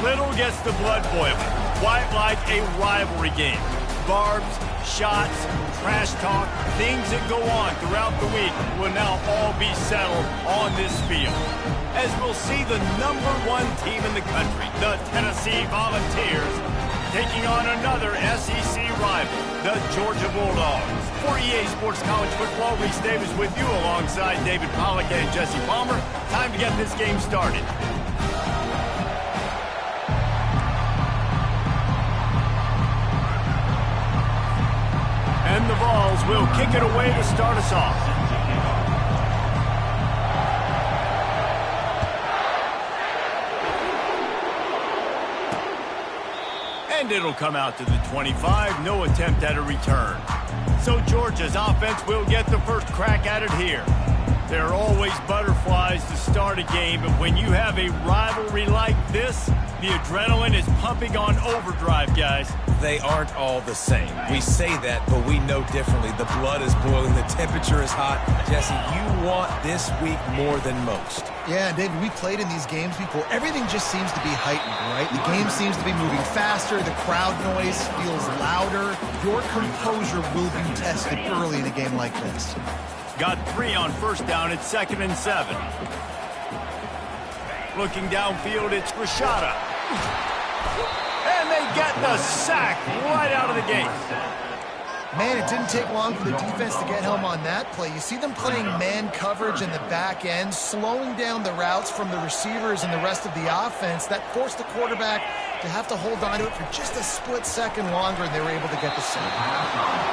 Little gets the blood boiling, quite like a rivalry game. Barbs, shots, trash talk, things that go on throughout the week will now all be settled on this field. As we'll see the #1 team in the country, the Tennessee Volunteers, taking on another SEC rival, the Georgia Bulldogs. For EA Sports College Football, Reese Davis with you alongside David Pollack and Jesse Palmer. Time to get this game started. And the Vols will kick it away to start us off. And it'll come out to the 25. No attempt at a return. So Georgia's offense will get the first crack at it here. There are always butterflies to start a game, but when you have a rivalry like this, the adrenaline is pumping on overdrive, guys. They aren't all the same. We say that, but we know differently. The blood is boiling. The temperature is hot. Jesse, you want this week more than most. Yeah, David, we played in these games before. Everything just seems to be heightened, right? The game seems to be moving faster. The crowd noise feels louder. Your composure will be tested early in a game like this. Got 3 on first down. It's 2nd and 7. Looking downfield, it's Rashada. And they get the sack right out of the gate. Man, it didn't take long for the defense to get home on that play. You see them playing man coverage in the back end, slowing down the routes from the receivers and the rest of the offense. That forced the quarterback to have to hold on to it for just a split second longer, and they were able to get the sack.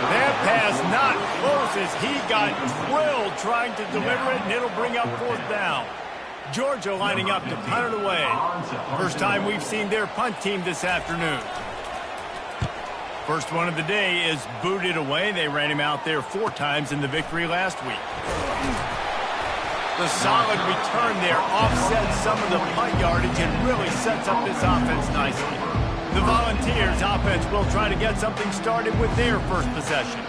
That pass not close as he got drilled trying to deliver it, and it'll bring up 4th down. Georgia lining up to punt it away. First time we've seen their punt team this afternoon. First one of the day is booted away. They ran him out there 4 times in the victory last week. The solid return there offsets some of the punt yardage and really sets up this offense nicely. The Volunteers offense will try to get something started with their first possession.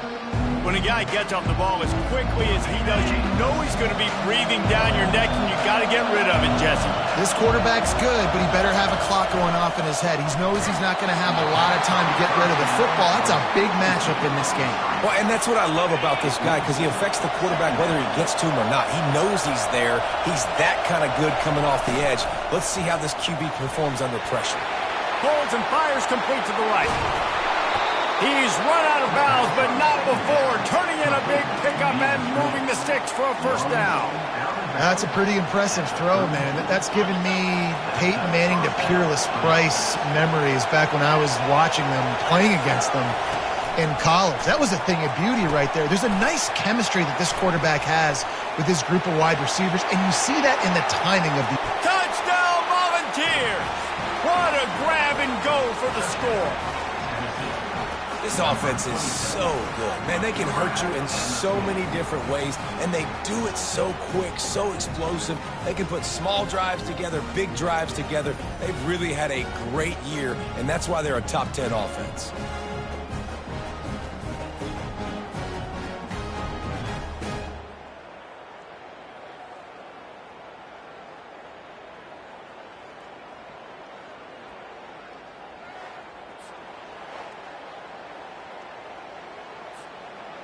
When a guy gets off the ball as quickly as he does, you know he's going to be breathing down your neck, and you got to get rid of it, Jesse. This quarterback's good, but he better have a clock going off in his head. He knows he's not going to have a lot of time to get rid of the football. That's a big matchup in this game. Well, and that's what I love about this guy, because he affects the quarterback whether he gets to him or not. He knows he's there. He's that kind of good coming off the edge. Let's see how this QB performs under pressure. Pulls and fires complete to the right. He's run out of bounds, but not before turning in a big pickup and moving the sticks for a first down. That's a pretty impressive throw, man. That's given me Peyton Manning to Peerless Price memories back when I was watching them, playing against them in college. That was a thing of beauty right there. There's a nice chemistry that this quarterback has with his group of wide receivers, and you see that in the timing of the... Touchdown, Volunteers! What a grab and go for the score. This offense is so good. Man, they can hurt you in so many different ways, and they do it so quick, so explosive. They can put small drives together, big drives together. They've really had a great year, and that's why they're a top 10 offense.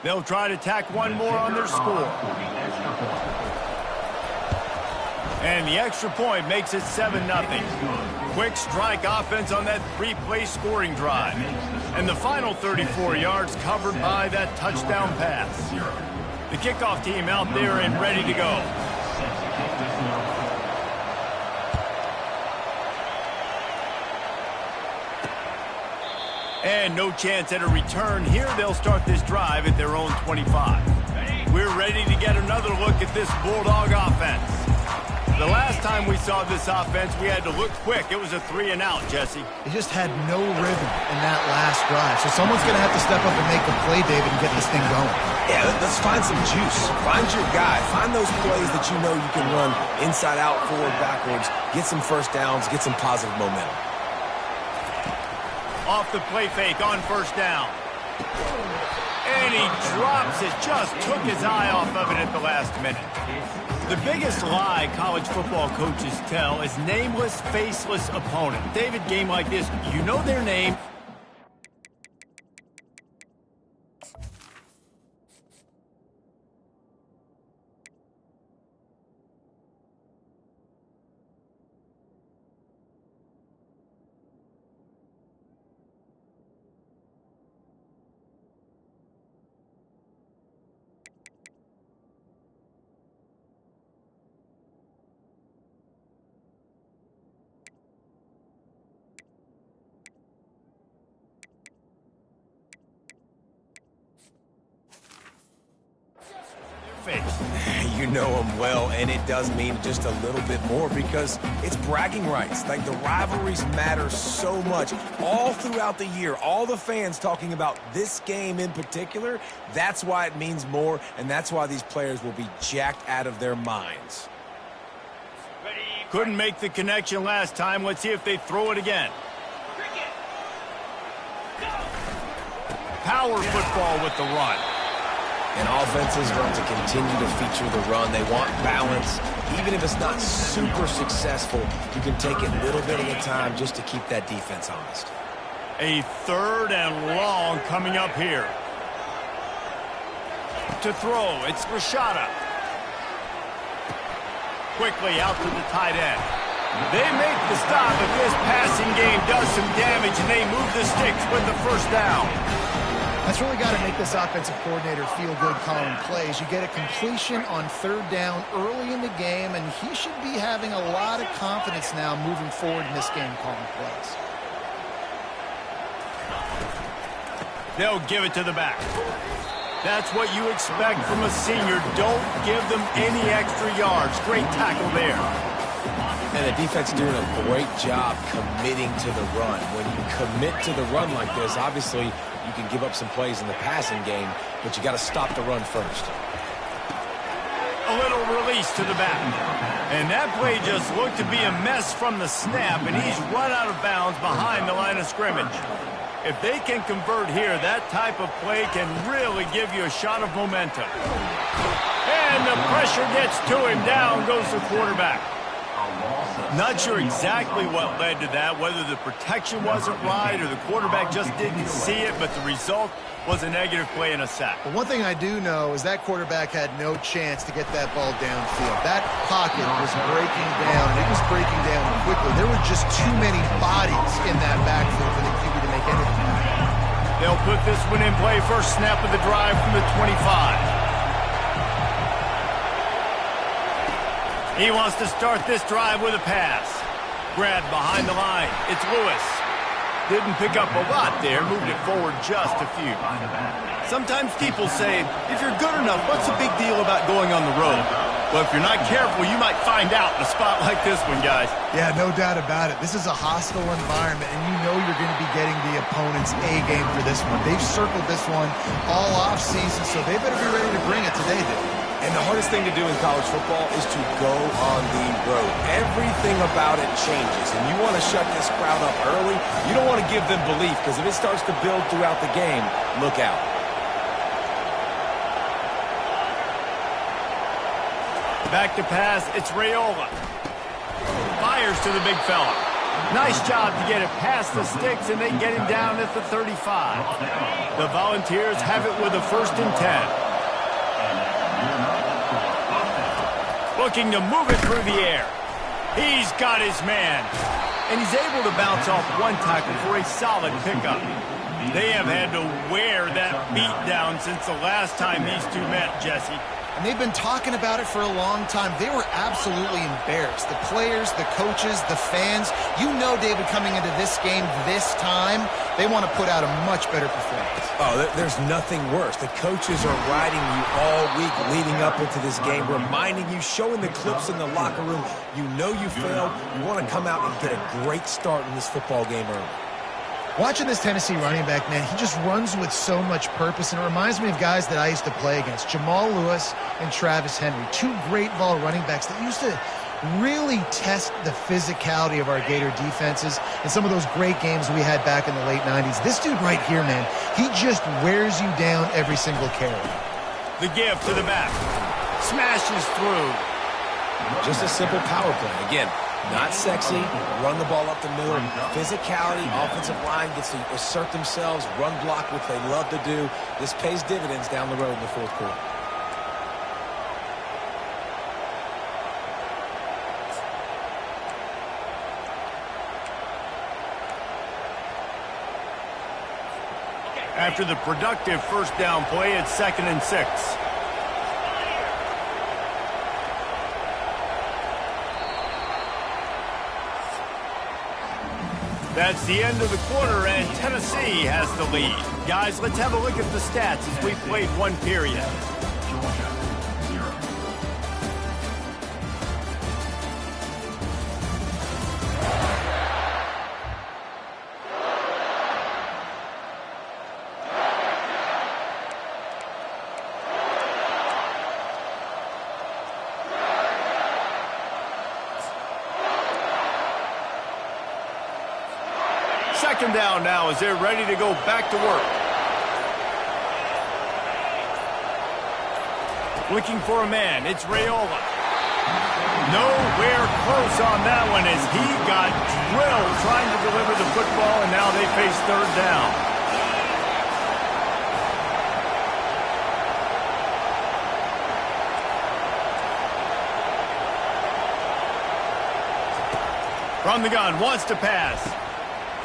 They'll try to tack one more on their score. And the extra point makes it 7-0. Quick strike offense on that 3-play scoring drive. And the final 34 yards covered by that touchdown pass. The kickoff team out there and ready to go. And no chance at a return here. They'll start this drive at their own 25. We're ready to get another look at this Bulldog offense. The last time we saw this offense, we had to look quick. It was a 3-and-out, Jesse. They just had no rhythm in that last drive. So someone's going to have to step up and make a play, David, and get this thing going. Yeah, let's find some juice. Find your guy. Find those plays that you know you can run inside out, forward, backwards. Get some first downs. Get some positive momentum. Off the play fake on first down. And he drops it. Just took his eye off of it at the last minute. The biggest lie college football coaches tell is nameless, faceless opponent. David, game like this, you know their name. You know them well, and it does mean just a little bit more because it's bragging rights. Like, the rivalries matter so much all throughout the year. All the fans talking about this game in particular, that's why it means more, and that's why these players will be jacked out of their minds. Couldn't make the connection last time. Let's see if they throw it again. Power football with the run. And offenses want to continue to feature the run. They want balance. Even if it's not super successful, you can take it little bit at a time just to keep that defense honest. A 3rd and long coming up here. To throw, it's Rashada. Quickly out to the tight end. They make the stop, but this passing game does some damage, and they move the sticks with the first down. That's really got to make this offensive coordinator feel good calling plays. You get a completion on 3rd down early in the game, and he should be having a lot of confidence now moving forward in this game calling plays. They'll give it to the back. That's what you expect from a senior. Don't give them any extra yards. Great tackle there. And the defense doing a great job committing to the run. When you commit to the run like this, obviously you can give up some plays in the passing game, but you got to stop the run first. A little release to the back. And that play just looked to be a mess from the snap, and he's run out of bounds behind the line of scrimmage. If they can convert here, that type of play can really give you a shot of momentum. And the pressure gets to him. Down goes the quarterback. Not sure exactly what led to that, whether the protection wasn't right or the quarterback just didn't see it, but the result was a negative play and a sack. But one thing I do know is that quarterback had no chance to get that ball downfield. That pocket was breaking down, and it was breaking down quickly. There were just too many bodies in that backfield for the QB to make anything happen. They'll put this one in play. First snap of the drive from the 25. He wants to start this drive with a pass. Grabbed behind the line. It's Lewis. Didn't pick up a lot there. Moved it forward just a few. Sometimes people say, if you're good enough, what's the big deal about going on the road? Well, if you're not careful, you might find out in a spot like this one, guys. Yeah, no doubt about it. This is a hostile environment, and you know you're going to be getting the opponent's A game for this one. They've circled this one all offseason, so they better be ready to bring it today, dude. And the hardest thing to do in college football is to go on the road. Everything about it changes, and you want to shut this crowd up early. You don't want to give them belief, because if it starts to build throughout the game, look out. Back to pass, it's Raiola. Fires to the big fella. Nice job to get it past the sticks, and they get him down at the 35. The Volunteers have it with a 1st and 10. Looking to move it through the air. He's got his man. And he's able to bounce off one tackle for a solid pickup. They have had to wear that beat down since the last time these two met, Jesse. And they've been talking about it for a long time. They were absolutely embarrassed. The players, the coaches, the fans. You know, David, coming into this game this time, they want to put out a much better performance. Oh, there's nothing worse. The coaches are riding you all week leading up into this game, reminding you, showing the clips in the locker room. You know you failed. You want to come out and get a great start in this football game early. Watching this Tennessee running back, man, he just runs with so much purpose, and it reminds me of guys that I used to play against, Jamal Lewis and Travis Henry, two great Vol running backs that used to really test the physicality of our Gator defenses in some of those great games we had back in the late 90s. This dude right here, man, he just wears you down every single carry. The give to the back. Smashes through. Just a simple power play. Again, not sexy, run the ball up the middle. Physicality, offensive line gets to assert themselves, run block, which they love to do. This pays dividends down the road in the fourth quarter. After the productive first down play, it's 2nd and 6. That's the end of the quarter, and Tennessee has the lead. Guys, let's have a look at the stats as we played one period. Second down now as they're ready to go back to work. Looking for a man. It's Raiola. Nowhere close on that one as he got drilled trying to deliver the football, and now they face third down. From the gun, wants to pass.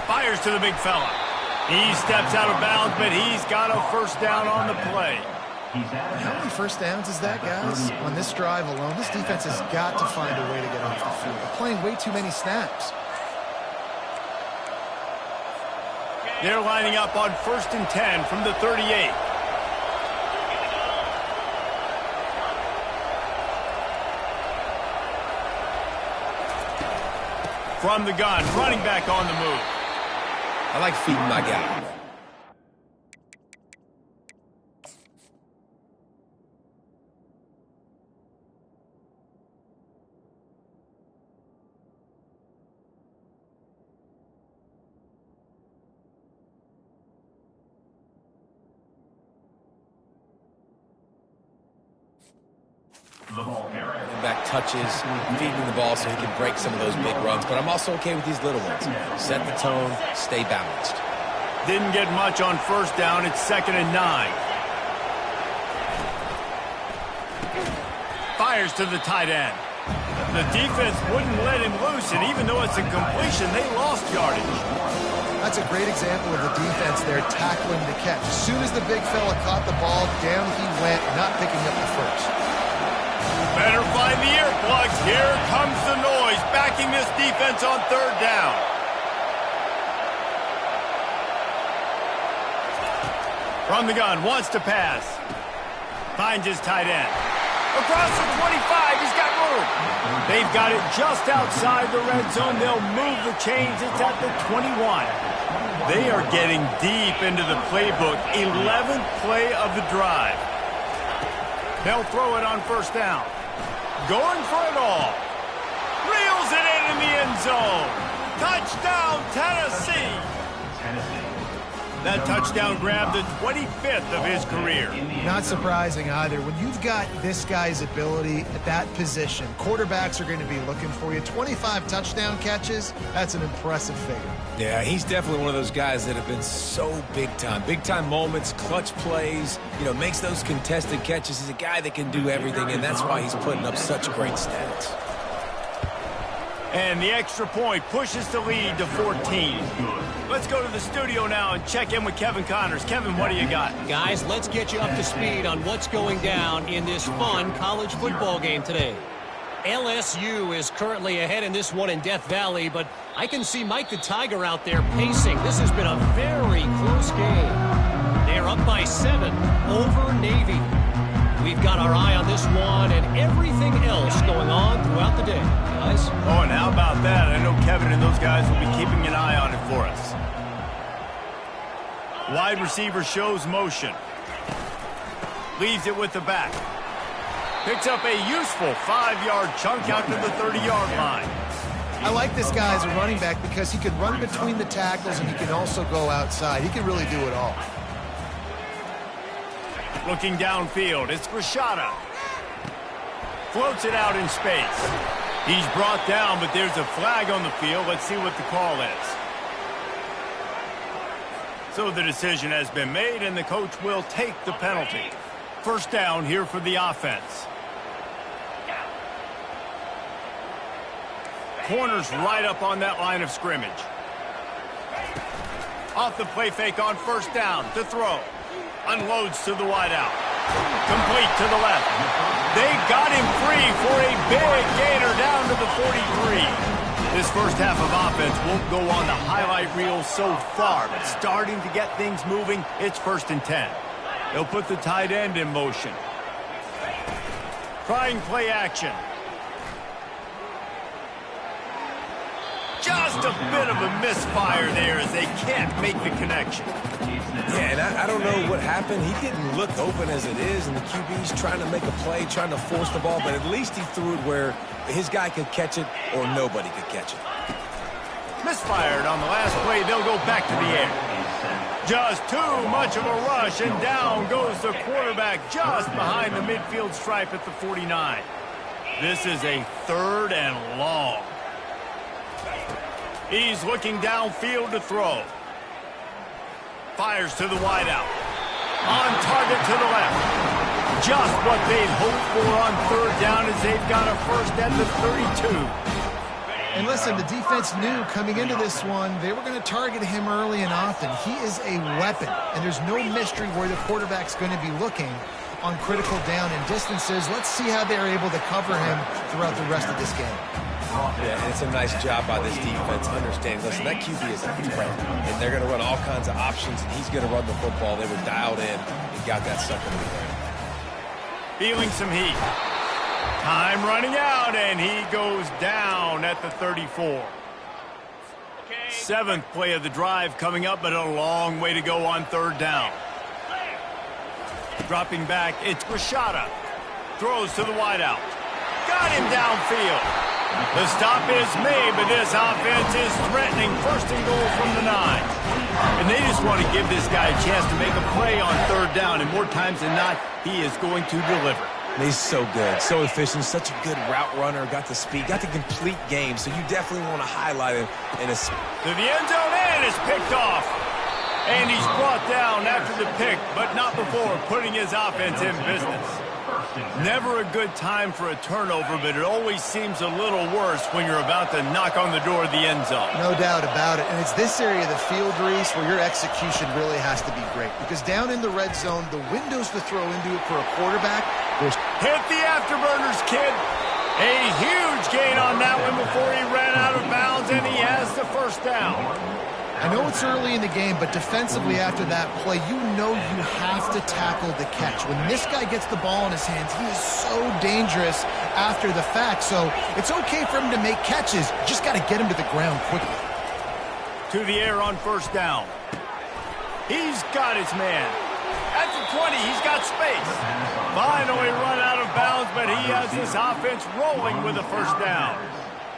Fires to the big fella. He steps out of bounds, but he's got a first down on the play. How many first downs is that, guys? On this drive alone, this defense has got to find a way to get off the field. They're playing way too many snaps. They're lining up on 1st and 10 from the 38. From the gun, running back on the move. I like feeding my guy. Back touches, feeding the ball so he can break some of those big runs. But I'm also okay with these little ones. Set the tone, stay balanced. Didn't get much on first down. It's 2nd and 9. Fires to the tight end. The defense wouldn't let him loose, and even though it's a completion, they lost yardage. That's a great example of the defense there tackling the catch. As soon as the big fella caught the ball, down he went, not picking up the first. Better find the earplugs. Here comes the noise, backing this defense on third down. From the gun, wants to pass. Finds his tight end. Across the 25, he's got room. They've got it just outside the red zone. They'll move the chains. It's at the 21. They are getting deep into the playbook. 11th play of the drive. They'll throw it on first down. Going for it all. Reels it in the end zone. Touchdown, Tennessee. That touchdown grabbed the 25th of his career. Not surprising either. When you've got this guy's ability at that position, quarterbacks are going to be looking for you. 25 touchdown catches, that's an impressive figure. Yeah, he's definitely one of those guys that have been so big time. Big time moments, clutch plays, makes those contested catches. He's a guy that can do everything, and that's why he's putting up such great stats. And the extra point pushes the lead to 14. Let's go to the studio now and check in with Kevin Connors. Kevin, what do you got? Guys, let's get you up to speed on what's going down in this fun college football game today. LSU is currently ahead in this one in Death Valley, but I can see Mike the Tiger out there pacing. This has been a very close game. They're up by 7 over Navy. We've got our eye on this one and everything else going on throughout the day, guys. Oh, and how about that? I know Kevin and those guys will be keeping an eye on it for us. Wide receiver shows motion. Leaves it with the back. Picks up a useful 5-yard chunk out to the 30-yard line. I like this guy as a running back because he can run between the tackles and he can also go outside. He can really do it all. Looking downfield, it's Rashada. Floats it out in space. He's brought down, but there's a flag on the field. Let's see what the call is. So the decision has been made, and the coach will take the penalty. First down here for the offense. Corners right up on that line of scrimmage. Off the play fake on first down to throw. Unloads to the wideout. Complete to the left. They got him free for a big gainer down to the 43. This first half of offense won't go on the highlight reel so far, but starting to get things moving, it's 1st and 10. They'll put the tight end in motion. Trying play action. Just a bit of a misfire there as they can't make the connection. Yeah, and I don't know what happened. He didn't look open as it is, and the QB's trying to make a play, trying to force the ball, but at least he threw it where his guy could catch it or nobody could catch it. Misfired on the last play. They'll go back to the air. Just too much of a rush, and down goes the quarterback just behind the midfield stripe at the 49. This is a 3rd and long. He's looking downfield to throw. Fires to the wideout. On target to the left. Just what they'd hoped for on 3rd down as they've got a first at the 32. And listen, the defense knew coming into this one, they were going to target him early and often. He is a weapon, and there's no mystery where the quarterback's going to be looking on critical down and distances. Let's see how they're able to cover him throughout the rest of this game. Yeah, and it's a nice job by this defense understanding, listen, that QB is a threat, and they're going to run all kinds of options, and he's going to run the football. They were dialed in and got that sucker to the ground. Feeling some heat. Time running out, and he goes down at the 34. 7th play of the drive coming up, but a long way to go on 3rd down. Dropping back, it's Rashada. Throws to the wideout. Got him downfield. The stop is made, but this offense is threatening 1st and goal from the 9. And they just want to give this guy a chance to make a play on 3rd down, and more times than not, he is going to deliver. He's so good, so efficient, such a good route runner, got the speed, got the complete game, so you definitely want to highlight him. To the end zone, and it's picked off. And he's brought down after the pick, but not before putting his offense in business. Never a good time for a turnover, but it always seems a little worse when you're about to knock on the door of the end zone. No doubt about it. And it's this area of the field, Reese, where your execution really has to be great. Because down in the red zone, the windows to throw into it for a quarterback, there's... Hit the afterburners, kid. A huge gain on that one before he ran out of bounds, and he has the first down. I know it's early in the game, but defensively after that play, you know you have to tackle the catch. When this guy gets the ball in his hands, he is so dangerous after the fact. So it's okay for him to make catches. Just got to get him to the ground quickly. To the air on 1st down. He's got his man. At the 20, he's got space. Finally run out of bounds, but he has this offense rolling with a 1st down.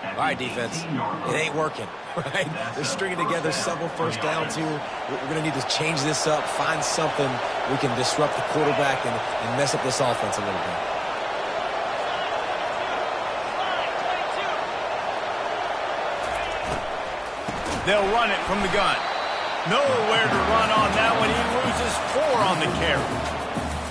All right, defense, it ain't working, right? They're stringing together several 1st downs here. We're going to need to change this up, find something we can disrupt the quarterback and mess up this offense a little bit. They'll run it from the gun. Nowhere to run on that one. He loses 4 on the carry.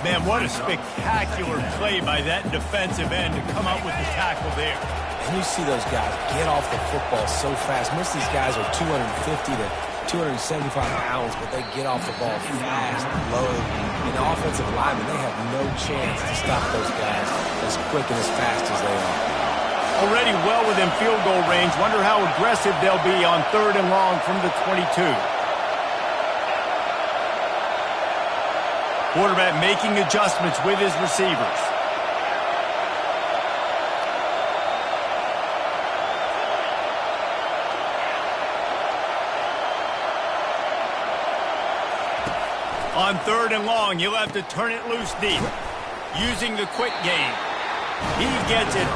Man, what a spectacular play by that defensive end to come up with the tackle there. And you see those guys get off the football so fast. Most of these guys are 250 to 275 pounds, but they get off the ball fast, low. And the offensive linemen, they have no chance to stop those guys as quick and as fast as they are. Already well within field goal range. Wonder how aggressive they'll be on 3rd and long from the 22. Quarterback making adjustments with his receivers. On 3rd and long, you'll have to turn it loose deep. Using the quick game. He gets it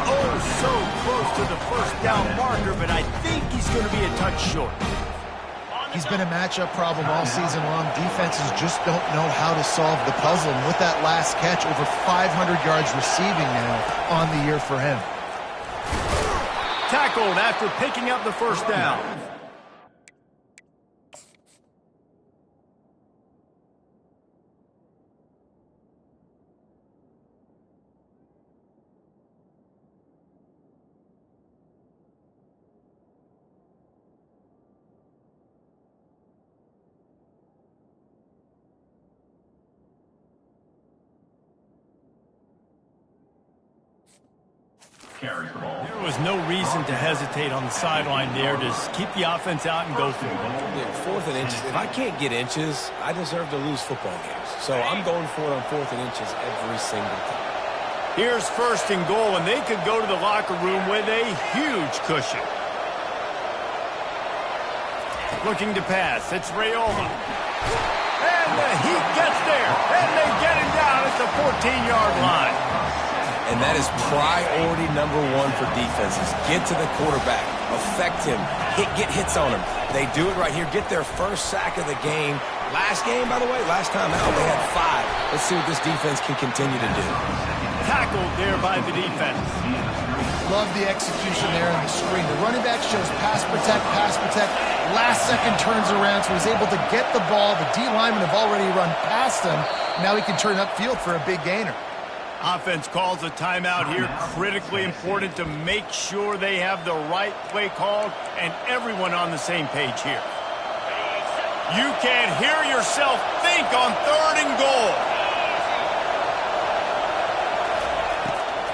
so close to the 1st down marker, but I think he's going to be a touch short. He's been a matchup problem all season long. Defenses just don't know how to solve the puzzle. And with that last catch, over 500 yards receiving now on the year for him. Tackled after picking up the first down. There was no reason to hesitate on the sideline there. Just keep the offense out and go through it. Yeah, 4th and inches. If I can't get inches, I deserve to lose football games. So I'm going for it on 4th and inches every single time. Here's 1st and goal, and they could go to the locker room with a huge cushion. Looking to pass. It's Rayola. And he gets there. And they get him down at the 14-yard line. And that is priority number 1 for defenses. Get to the quarterback. Affect him. Get hits on him. They do it right here. Get their first sack of the game. Last game, by the way, last time out, they had 5. Let's see what this defense can continue to do. Tackled there by the defense. Love the execution there on the screen. The running back shows pass protect, pass protect. Last second turns around, so he's able to get the ball. The D linemen have already run past him. Now he can turn upfield for a big gainer. Offense calls a timeout here. Critically important to make sure they have the right play called and everyone on the same page here. You can hear yourself think on 3rd and goal.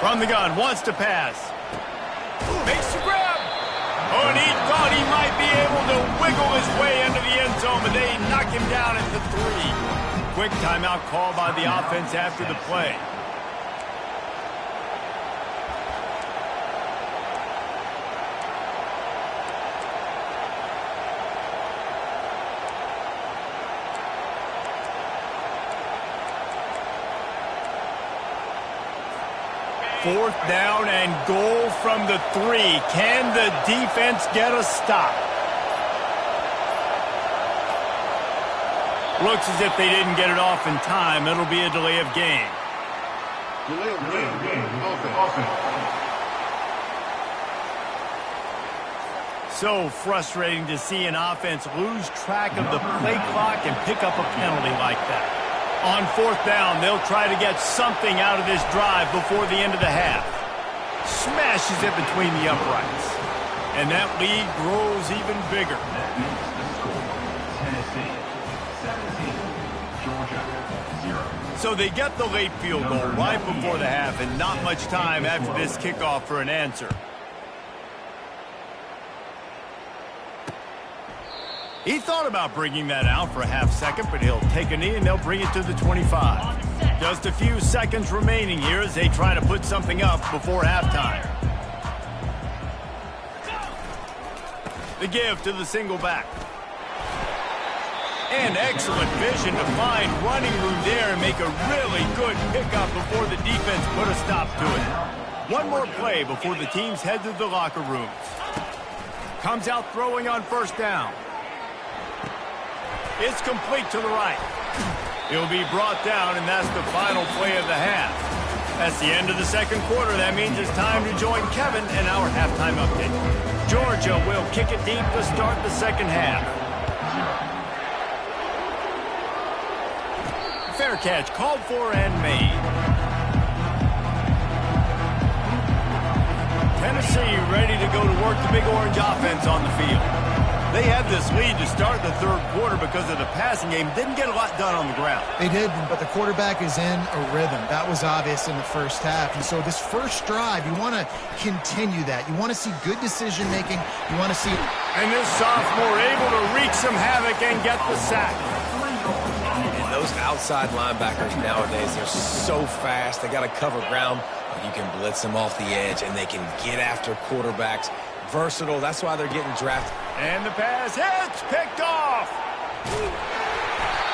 From the gun, wants to pass. Makes the grab. Oh, and he thought he might be able to wiggle his way into the end zone, but they knock him down at the 3. Quick timeout call by the offense after the play. Fourth down and goal from the 3. Can the defense get a stop? Looks as if they didn't get it off in time. It'll be a delay of game. Delay of game. So frustrating to see an offense lose track of the play clock and pick up a penalty like that. On 4th down, they'll try to get something out of this drive before the end of the half. Smashes it between the uprights. And that lead grows even bigger. So they get the late field goal right before the half, and not much time after this kickoff for an answer. He thought about bringing that out for a half second, but he'll take a knee and they'll bring it to the 25. Just a few seconds remaining here as they try to put something up before halftime. The give to the single back. And excellent vision to find running room there and make a really good pickup before the defense put a stop to it. One more play before the teams head to the locker rooms. Comes out throwing on 1st down. It's complete to the right. He'll be brought down, and that's the final play of the half. That's the end of the 2nd quarter. That means it's time to join Kevin in our halftime update. Georgia will kick it deep to start the 2nd half. Fair catch called for and made. Tennessee ready to go to work the Big Orange offense on the field. They had this lead to start the 3rd quarter because of the passing game. Didn't get a lot done on the ground. They did, but the quarterback is in a rhythm. That was obvious in the first half. And so this first drive, you want to continue that. You want to see good decision-making. You want to see... And this sophomore able to wreak some havoc and get the sack. And those outside linebackers nowadays, they're so fast. They got to cover ground. You can blitz them off the edge, and they can get after quarterbacks. Versatile. That's why they're getting drafted. And the pass hits, picked off.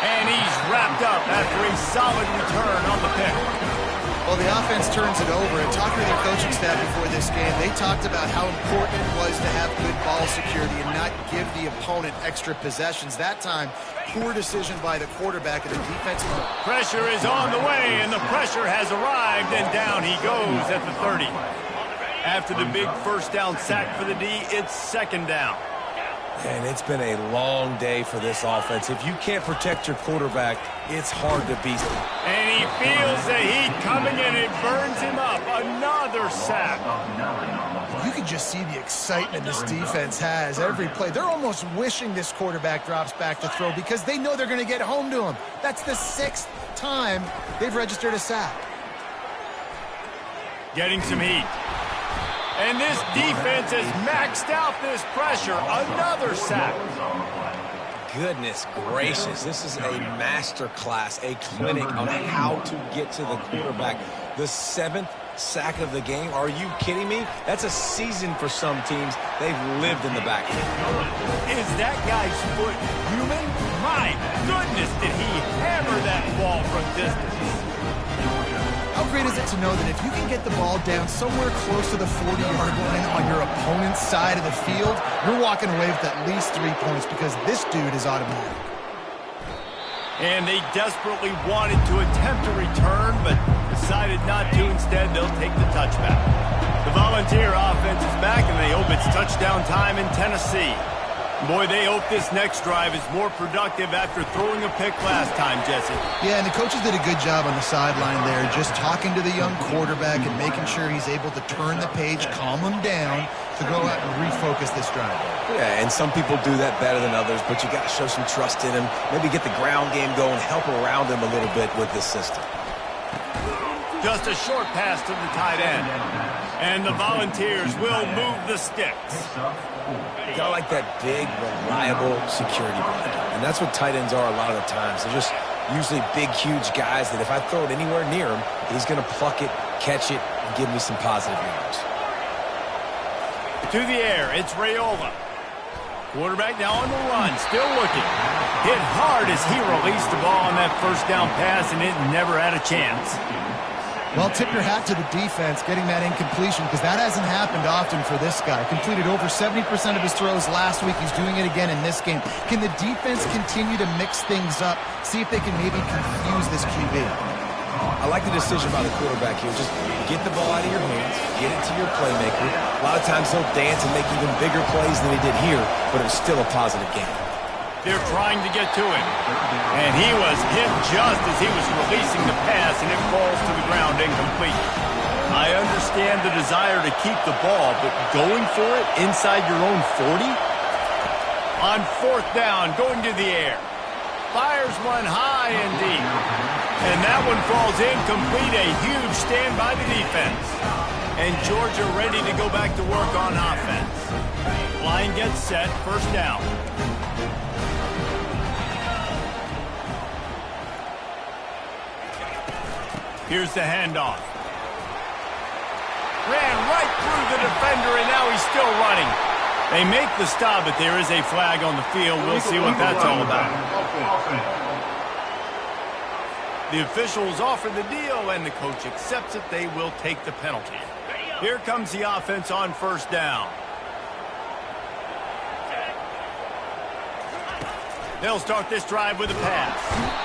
And he's wrapped up after a solid return on the pick. Well, the offense turns it over, and talking to their coaching staff before this game, they talked about how important it was to have good ball security and not give the opponent extra possessions. That time, poor decision by the quarterback and the defensive. Pressure is on the way, and the pressure has arrived, and down he goes at the 30. After the big first down sack for the D, it's second down. And it's been a long day for this offense. If you can't protect your quarterback, it's hard to beat him. And he feels the heat coming and it burns him up. Another sack. You can just see the excitement this defense has every play. They're almost wishing this quarterback drops back to throw because they know they're going to get home to him. That's the 6th time they've registered a sack. Getting some heat. And this defense has maxed out this pressure. Another sack. Goodness gracious. This is a master class, a clinic on how to get to the quarterback. The 7th sack of the game. Are you kidding me? That's a season for some teams. They've lived in the backfield. Is that guy's foot human? My goodness, did he hammer that ball from distance. How great is it to know that if you can get the ball down somewhere close to the 40-yard line on your opponent's side of the field, you're walking away with at least 3 points because this dude is automatic. And they desperately wanted to attempt a return, but decided not to. Instead, they'll take the touchback. The Volunteer offense is back, and they hope it's touchdown time in Tennessee. Boy, they hope this next drive is more productive after throwing a pick last time, Jesse. Yeah, and the coaches did a good job on the sideline there, just talking to the young quarterback and making sure he's able to turn the page, calm him down, to go out and refocus this drive. Yeah, and some people do that better than others, but you got to show some trust in him, maybe get the ground game going, help around him a little bit with this system. Just a short pass to the tight end. And the Volunteers will move the sticks. You got to like that big, reliable security blanket. And that's what tight ends are a lot of the times. They're just usually big, huge guys that if I throw it anywhere near him, he's going to pluck it, catch it, and give me some positive yards. To the air, it's Raiola. Quarterback now on the run, still looking. Hit hard as he released the ball on that first down pass, and it never had a chance. Well, tip your hat to the defense getting that incompletion because that hasn't happened often for this guy. Completed over 70% of his throws last week. He's doing it again in this game. Can the defense continue to mix things up, see if they can maybe confuse this QB? I like the decision by the quarterback here. Just get the ball out of your hands, get it to your playmaker. A lot of times he'll dance and make even bigger plays than he did here, but it was still a positive game. They're trying to get to him. And he was hit just as he was releasing the pass, and it falls to the ground incomplete. I understand the desire to keep the ball, but going for it inside your own 40? On 4th down, going to the air. Fires one high and deep. And that one falls incomplete. A huge stand by the defense. And Georgia ready to go back to work on offense. Line gets set, first down. Here's the handoff. Ran right through the defender, and now he's still running. They make the stop, but there is a flag on the field. We'll see what that's all about. The officials offer the deal, and the coach accepts it. They will take the penalty. Here comes the offense on first down. They'll start this drive with a pass.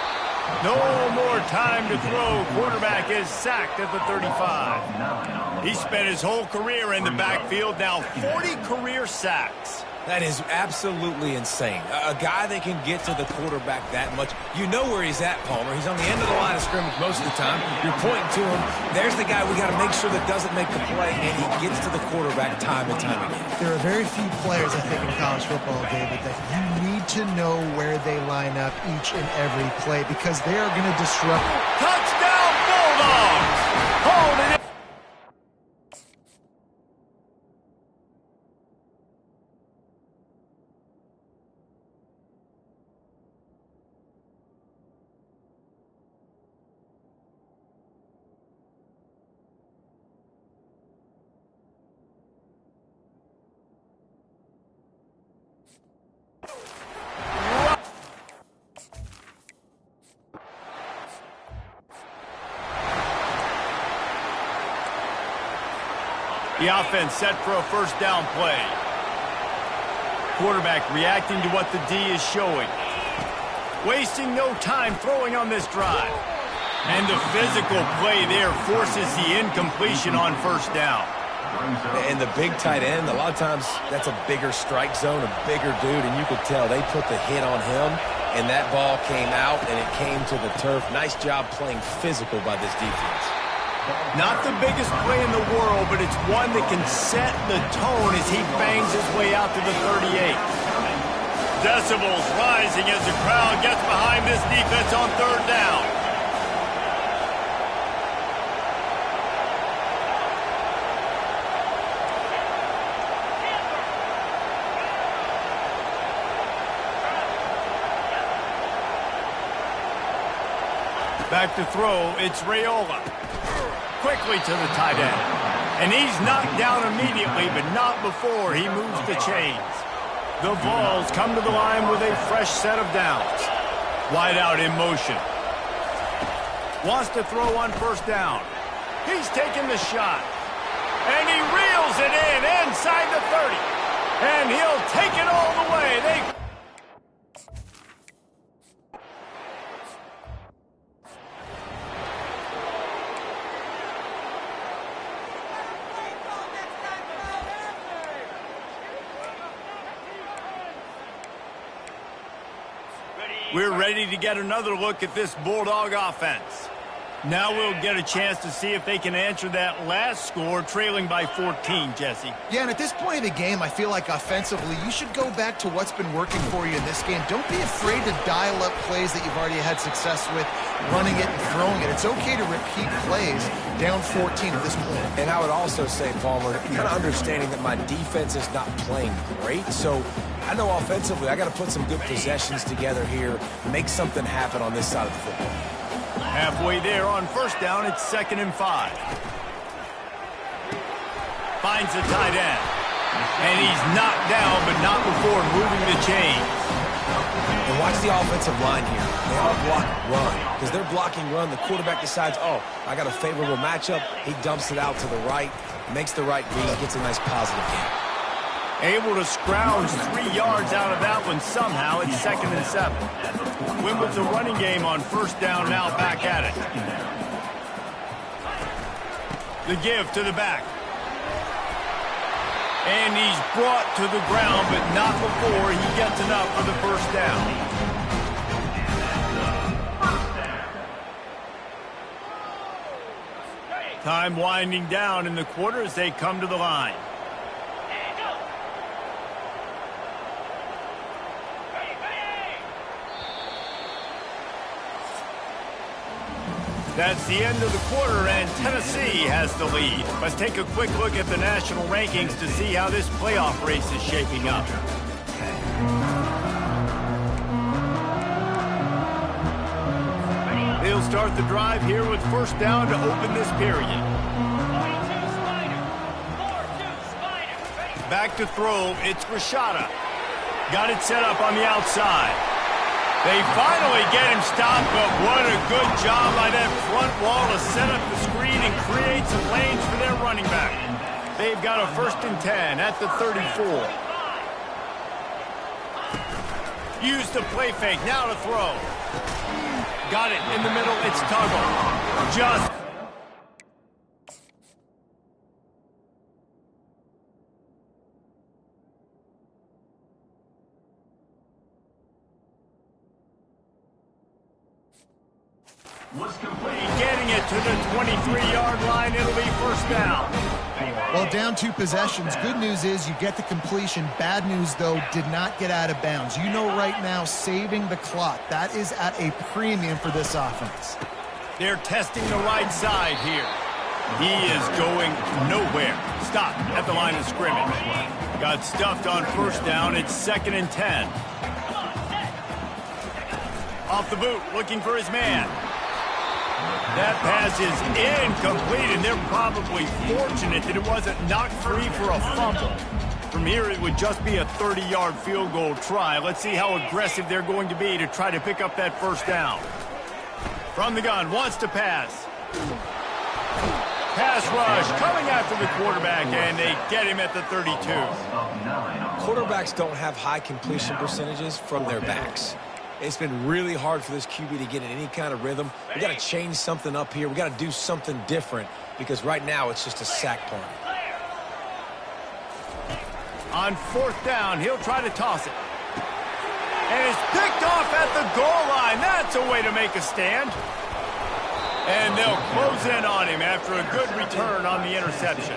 No more time to throw. Quarterback is sacked at the 35. He spent his whole career in the backfield, now 40 career sacks. That is absolutely insane. A guy that can get to the quarterback that much. You know where he's at, Palmer. He's on the end of the line of scrimmage most of the time. You're pointing to him. There's the guy we got to make sure that doesn't make the play, and he gets to the quarterback time and time again. There are very few players, I think, in college football, David, that you need to know where they line up each and every play because they are going to disrupt. Touchdown, Bulldogs! Hold it. The offense set for a first down play. Quarterback reacting to what the D is showing. Wasting no time throwing on this drive. And the physical play there forces the incompletion on first down. And the big tight end, a lot of times that's a bigger strike zone, a bigger dude, and you could tell they put the hit on him, and that ball came out, and it came to the turf. Nice job playing physical by this defense. Not the biggest play in the world, but it's one that can set the tone as he bangs his way out to the 38. Decibels rising as the crowd gets behind this defense on third down. Back to throw, it's Raiola. Quickly to the tight end. And he's knocked down immediately, but not before he moves the chains. The Vols come to the line with a fresh set of downs. Wide out in motion. Wants to throw on first down. He's taking the shot. And he reels it in inside the 30. And he'll take it all the way. We're ready to get another look at this Bulldog offense. Now we'll get a chance to see if they can answer that last score, trailing by 14, Jesse. Yeah, and at this point of the game, I feel like offensively, you should go back to what's been working for you in this game. Don't be afraid to dial up plays that you've already had success with, running it and throwing it. It's okay to repeat plays down 14 at this point. And I would also say, Palmer, kind of understanding that my defense is not playing great, so I know offensively I got to put some good possessions together here, make something happen on this side of the football. Halfway there on first down, it's 2nd and 5. Finds the tight end. And he's knocked down, but not before moving the chains. And watch the offensive line here. They all block run. Because they're blocking run, the quarterback decides, oh, I got a favorable matchup. He dumps it out to the right, makes the right read, gets a nice positive gain. Able to scrounge 3 yards out of that one somehow. It's 2nd and 7. Win with the running game on first down, now back at it. The give to the back. And he's brought to the ground, but not before he gets enough for the first down. Time winding down in the quarter as they come to the line. That's the end of the quarter, and Tennessee has the lead. Let's take a quick look at the national rankings to see how this playoff race is shaping up. They'll start the drive here with first down to open this period. Back to throw, it's Rashada. Got it set up on the outside. They finally get him stopped, but what a good job by that front wall to set up the screen and create some lanes for their running back. They've got a 1st and 10 at the 34. Use the play fake, now to throw. Got it in the middle, it's Tuggle. Just was complete. Getting it to the 23-yard line. It'll be first down. Well, down 2 possessions. Good news is you get the completion. Bad news, though, did not get out of bounds. You know right now, saving the clock. That is at a premium for this offense. They're testing the right side here. He is going nowhere. Stop at the line of scrimmage. Got stuffed on first down. It's 2nd and 10. Off the boot, looking for his man. That pass is incomplete, and they're probably fortunate that it wasn't knocked free for a fumble. From here, it would just be a 30-yard field goal try. Let's see how aggressive they're going to be to try to pick up that first down. From the gun, wants to pass. pass rush coming after the quarterback, and they get him at the 32. Quarterbacks don't have high completion percentages from their backs. It's been really hard for this QB to get in any kind of rhythm. We got to change something up here. We got to do something different because right now it's just a sack party. On 4th down, he'll try to toss it. And it's picked off at the goal line. That's a way to make a stand. And they'll close in on him after a good return on the interception.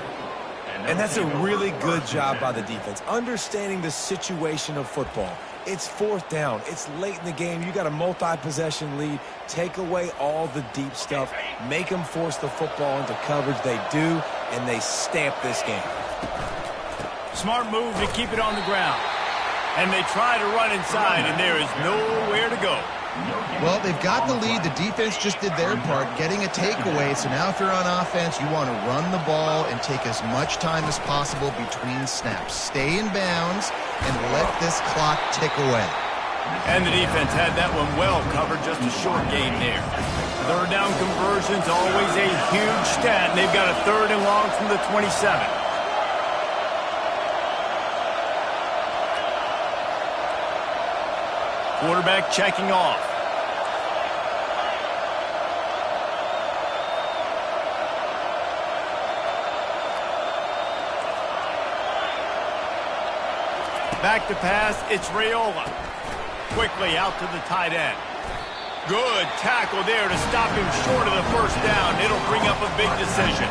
And that's a really good job by the defense, understanding the situation of football. It's 4th down. It's late in the game. You got a multi-possession lead. Take away all the deep stuff. Make them force the football into coverage. They do, and they stamp this game. Smart move to keep it on the ground. And they try to run inside, and there is nowhere to go. Well, they've got the lead. The defense just did their part, getting a takeaway. So now if you're on offense, you want to run the ball and take as much time as possible between snaps. Stay in bounds and let this clock tick away. And the defense had that one well covered, just a short gain there. 3rd down conversion's always a huge stat, and they've got a 3rd and long from the 27. Quarterback checking off. Back to pass, it's Raiola. Quickly out to the tight end. Good tackle there to stop him short of the 1st down. It'll bring up a big decision.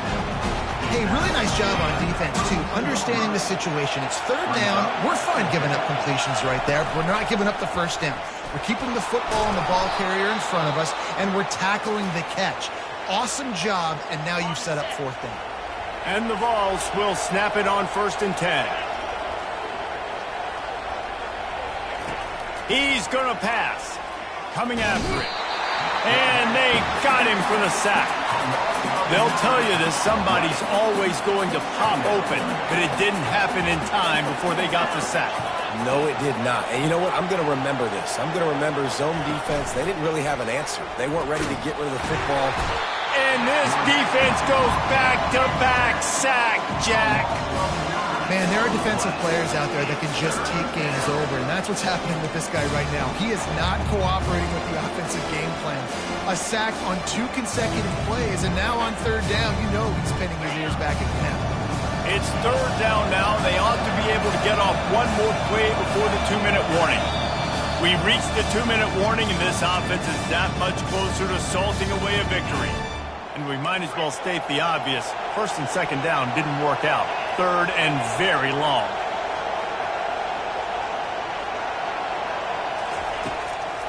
Hey, really nice job on defense, too, understanding the situation. It's 3rd down. We're fine giving up completions right there. We're not giving up the 1st down. We're keeping the football and the ball carrier in front of us, and we're tackling the catch. Awesome job, and now you've set up 4th down. And the Vols will snap it on 1st and 10. He's going to pass. Coming after it. And they got him for the sack. They'll tell you that somebody's always going to pop open, but it didn't happen in time before they got the sack. No, it did not. And you know what? I'm going to remember this. I'm going to remember zone defense. They didn't really have an answer. They weren't ready to get rid of the football. And this defense goes back-to-back sack, Jack. Man, there are defensive players out there that can just take games over, and that's what's happening with this guy right now. He is not cooperating with the offensive game plan. A sack on 2 consecutive plays, and now on 3rd down, you know he's pinning his ears back at the net. It's 3rd down now. They ought to be able to get off one more play before the 2-minute warning. We reached the 2-minute warning, and this offense is that much closer to salting away a victory. And we might as well state the obvious. 1st and 2nd down didn't work out. 3rd and very long.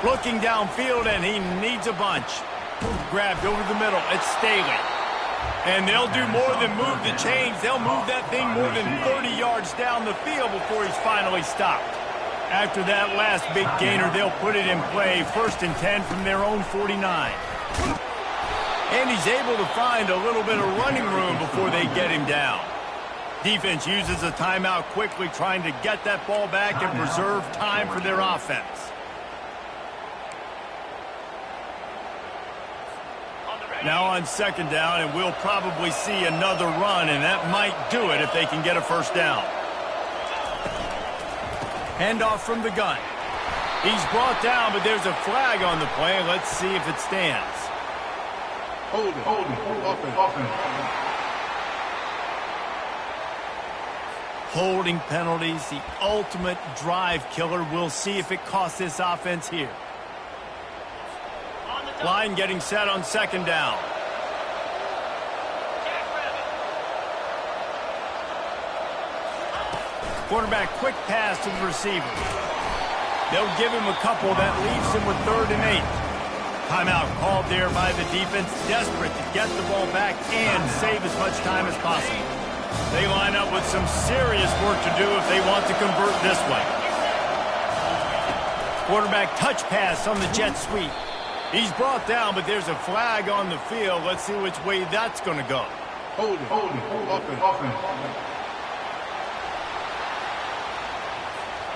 Looking downfield, and he needs a bunch. Grabbed over the middle. It's Staley. And they'll do more than move the chains. They'll move that thing more than 30 yards down the field before he's finally stopped. After that last big gainer, they'll put it in play. 1st and 10 from their own 49. And he's able to find a little bit of running room before they get him down. Defense uses a timeout quickly, trying to get that ball back and preserve time for their offense. Now on 2nd down, and we'll probably see another run, and that might do it if they can get a 1st down. Handoff from the gun. He's brought down, but there's a flag on the play. Let's see if it stands. Hold it. Offense. Holding penalties, the ultimate drive killer. We'll see if it costs this offense here. Line getting set on 2nd down. Quarterback quick pass to the receiver. They'll give him a couple. That leaves him with 3rd and 8. Timeout called there by the defense, desperate to get the ball back and save as much time as possible. They line up with some serious work to do if they want to convert this way. Quarterback touch pass on the jet sweep. He's brought down, but there's a flag on the field. Let's see which way that's going to go. Hold it. Offense.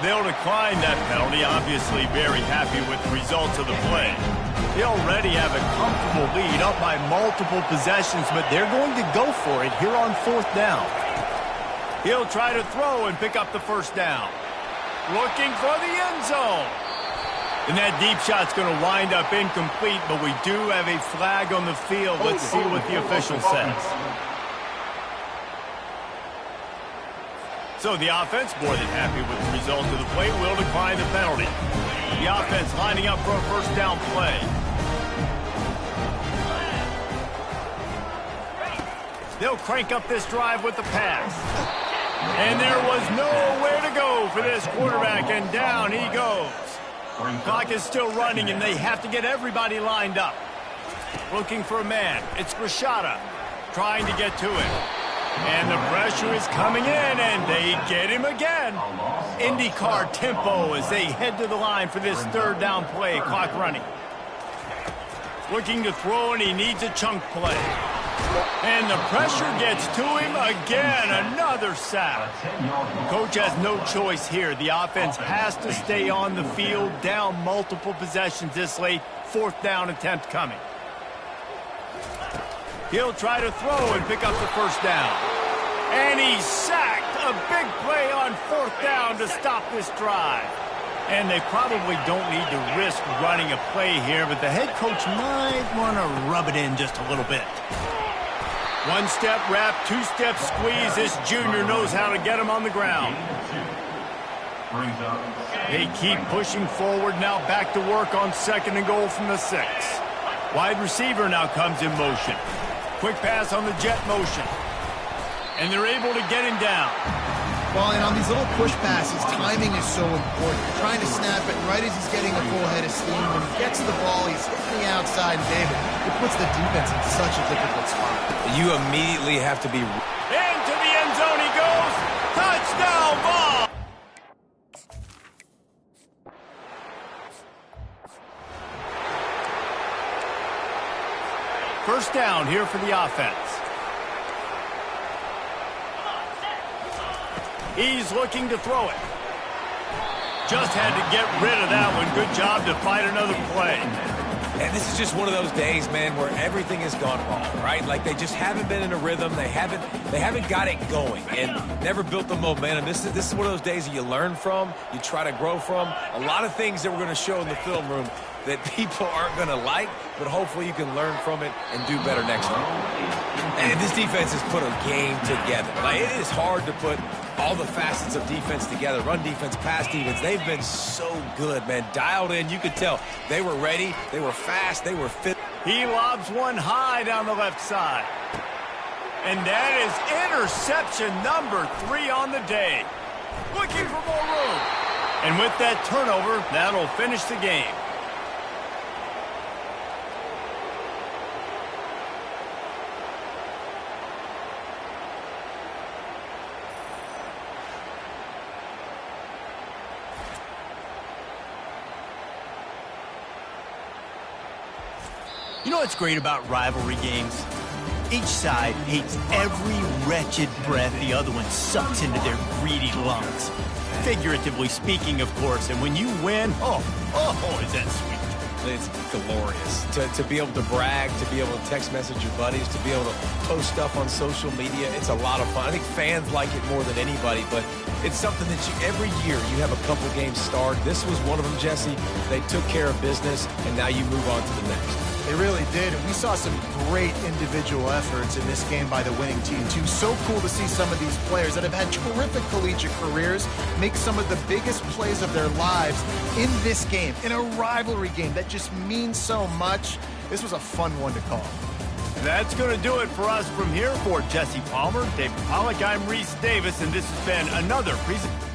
They'll decline that penalty, obviously very happy with the results of the play. They already have a comfortable lead up by multiple possessions, but they're going to go for it here on 4th down. He'll try to throw and pick up the 1st down. Looking for the end zone. And that deep shot's going to wind up incomplete, but we do have a flag on the field. Let's see what the official says. So the offense, more than happy with the result of the play, will decline the penalty. The offense lining up for a 1st down play. They'll crank up this drive with the pass. And there was nowhere to go for this quarterback, and down he goes. Clock is still running, and they have to get everybody lined up. Looking for a man. It's Grishada trying to get to him. And the pressure is coming in, and they get him again. IndyCar tempo as they head to the line for this 3rd down play. Clock running. Looking to throw, and he needs a chunk play. And the pressure gets to him again. Another sack. Coach has no choice here. The offense has to stay on the field, down multiple possessions this late. 4th down attempt coming. He'll try to throw and pick up the 1st down. And he's sacked. A big play on 4th down to stop this drive. And they probably don't need to risk running a play here, but the head coach might want to rub it in just a little bit. 1-step wrap, 2-step squeeze. This junior knows how to get him on the ground. They keep pushing forward. Now back to work on 2nd and goal from the 6. Wide receiver now comes in motion. Quick pass on the jet motion. And they're able to get him down. Well, and on these little push passes, timing is so important. You're trying to snap it right as he's getting a full head of steam. When he gets the ball, he's hitting the outside, and David, it puts the defense in such a difficult spot. You immediately have to be... Into the end zone he goes. Touchdown ball. First down here for the offense. He's looking to throw it. Just had to get rid of that one. Good job to fight another play. And this is just one of those days, man, where everything has gone wrong, right? Like they just haven't been in a rhythm. They haven't got it going and never built the momentum. This is one of those days that you learn from, you try to grow from. A lot of things that we're going to show in the film room that people aren't going to like, but hopefully you can learn from it and do better next time. And this defense has put a game together. Like, it is hard to put all the facets of defense together. Run defense, pass defense. They've been so good, man. Dialed in. You could tell they were ready. They were fast. They were fit. He lobs one high down the left side. And that is interception number 3 on the day. Looking for more room. And with that turnover, that'll finish the game. You know what's great about rivalry games? Each side hates every wretched breath the other one sucks into their greedy lungs. Figuratively speaking, of course, and when you win, oh, is that sweet. It's glorious. To be able to brag, to be able to text message your buddies, to be able to post stuff on social media, it's a lot of fun. I think fans like it more than anybody, but it's something that every year you have a couple games start. This was one of them, Jesse. They took care of business, and now you move on to the next. They really did, and we saw some great individual efforts in this game by the winning team, too. So cool to see some of these players that have had terrific collegiate careers make some of the biggest plays of their lives in this game, in a rivalry game that just means so much. This was a fun one to call. That's going to do it for us from here. For Jesse Palmer, David Pollack, I'm Reese Davis, and this has been another presentation.